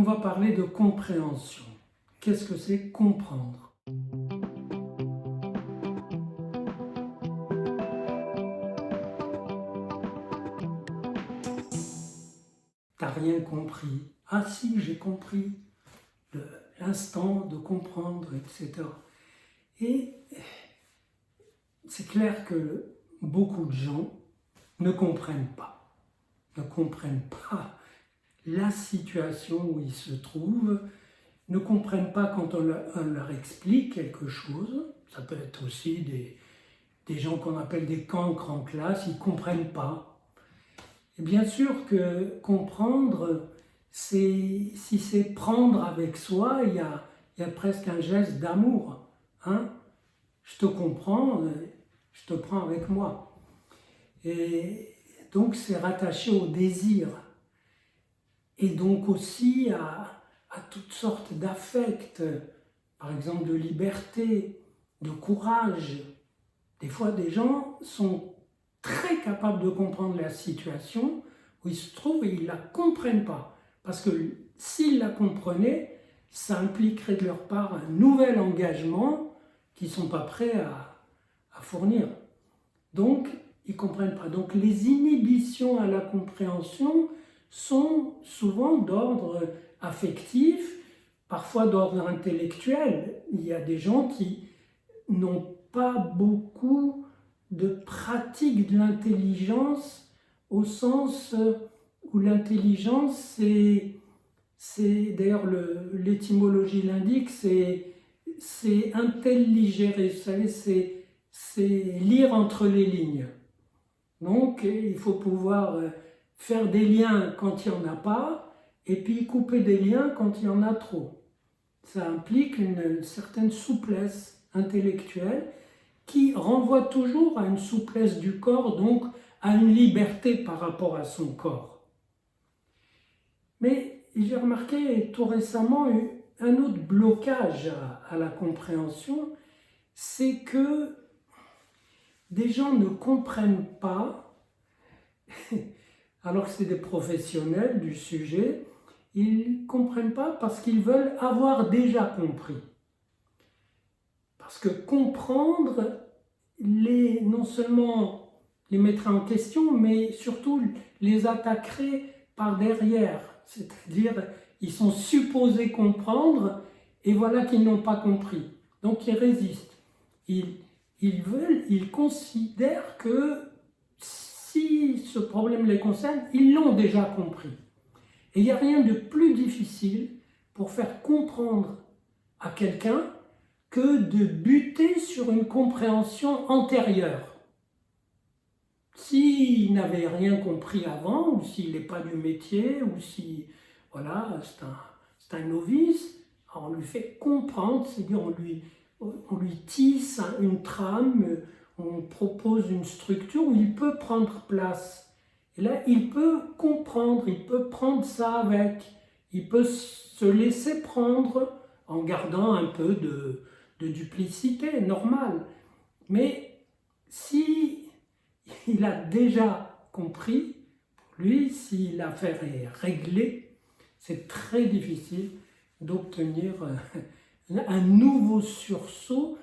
on va parler de compréhension. Qu'est-ce que c'est comprendre? T'as rien compris. Ah si, j'ai compris. L'instant de comprendre, etc. Et c'est clair que beaucoup de gens ne comprennent pas. Ne comprennent pas la situation où ils se trouvent, ne comprennent pas quand on leur explique quelque chose. Ça peut être aussi des gens qu'on appelle des cancres en classe, ils ne comprennent pas. Et bien sûr que comprendre, si c'est prendre avec soi, il y a presque un geste d'amour. Hein? Je te comprends, je te prends avec moi. Et donc c'est rattaché au désir. Et donc aussi à toutes sortes d'affects, par exemple de liberté, de courage. Des fois, des gens sont très capables de comprendre la situation où ils se trouvent et ils ne la comprennent pas. Parce que s'ils la comprenaient, ça impliquerait de leur part un nouvel engagement qu'ils ne sont pas prêts à fournir. Donc, ils ne comprennent pas. Donc, les inhibitions à la compréhension sont souvent d'ordre affectif, parfois d'ordre intellectuel. Il y a des gens qui n'ont pas beaucoup de pratique de l'intelligence au sens où l'intelligence, c'est d'ailleurs l'étymologie l'indique, c'est intelligere, vous savez, c'est lire entre les lignes. Donc il faut pouvoir faire des liens quand il n'y en a pas, et puis couper des liens quand il y en a trop. Ça implique une certaine souplesse intellectuelle qui renvoie toujours à une souplesse du corps, donc à une liberté par rapport à son corps. Mais j'ai remarqué tout récemment un autre blocage à la compréhension, c'est que des gens ne comprennent pas, alors que c'est des professionnels du sujet, ils ne comprennent pas parce qu'ils veulent avoir déjà compris. Parce que comprendre, non seulement les mettrait en question, mais surtout les attaquerait par derrière. C'est-à-dire, ils sont supposés comprendre, et voilà qu'ils n'ont pas compris. Donc ils résistent. Ils considèrent que si ce problème les concerne, ils l'ont déjà compris. Et il n'y a rien de plus difficile pour faire comprendre à quelqu'un que de buter sur une compréhension antérieure. S'il n'avait rien compris avant, ou s'il n'est pas du métier, ou si voilà, c'est un novice, on lui fait comprendre, c'est-à-dire on lui tisse une trame, on propose une structure où il peut prendre place. Et là, il peut comprendre, il peut prendre ça avec, il peut se laisser prendre en gardant un peu de duplicité normale. Mais si il a déjà compris, pour lui, si l'affaire est réglée, c'est très difficile d'obtenir un nouveau sursaut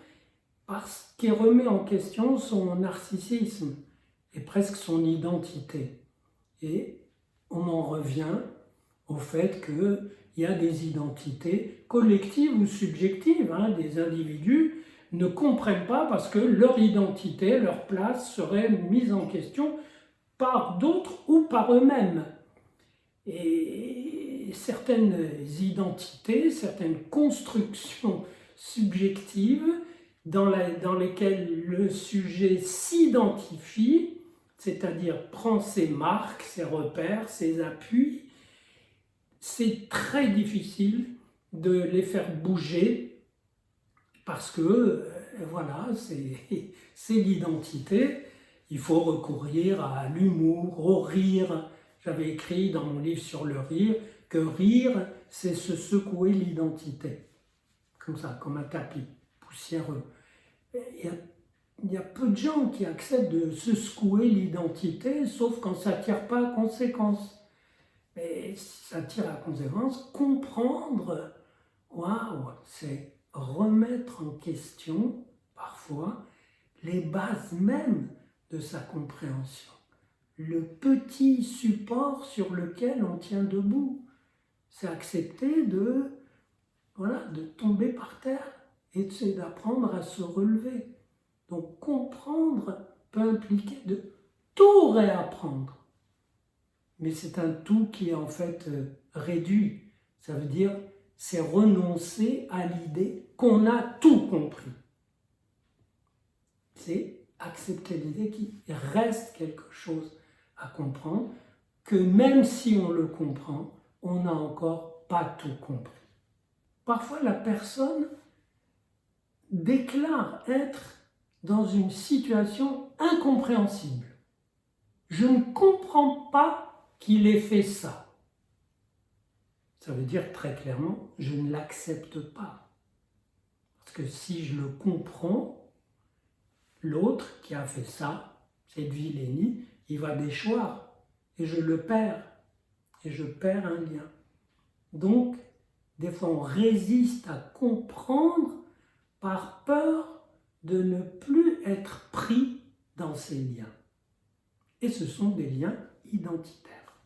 parce qu'il remet en question son narcissisme et presque son identité. Et on en revient au fait qu'il y a des identités collectives ou subjectives, des individus ne comprennent pas parce que leur identité, leur place serait mise en question par d'autres ou par eux-mêmes. Et certaines identités, certaines constructions subjectives dans lesquelles le sujet s'identifie, c'est-à-dire prend ses marques, ses repères, ses appuis, c'est très difficile de les faire bouger parce que, voilà, c'est l'identité. Il faut recourir à l'humour, au rire. J'avais écrit dans mon livre sur le rire que rire, c'est se secouer l'identité. Comme ça, comme un tapis poussiéreux. Il y a peu de gens qui acceptent de se secouer l'identité, sauf quand ça ne tire pas à conséquence. Et ça tire à conséquence, comprendre, waouh, c'est remettre en question, parfois, les bases mêmes de sa compréhension. Le petit support sur lequel on tient debout. C'est accepter de tomber par terre et c'est d'apprendre à se relever. Donc comprendre peut impliquer de tout réapprendre. Mais c'est un tout qui est en fait réduit. Ça veut dire c'est renoncer à l'idée qu'on a tout compris. C'est accepter l'idée qu'il reste quelque chose à comprendre, que même si on le comprend, on n'a encore pas tout compris. Parfois, la personne déclare être dans une situation incompréhensible. Je ne comprends pas qu'il ait fait ça. Ça veut dire très clairement, je ne l'accepte pas. Parce que si je le comprends, l'autre qui a fait ça, cette vilainie, il va déchoir et je le perds. Et je perds un lien. Donc, des fois, on résiste à comprendre par peur de ne plus être pris dans ces liens. Et ce sont des liens identitaires.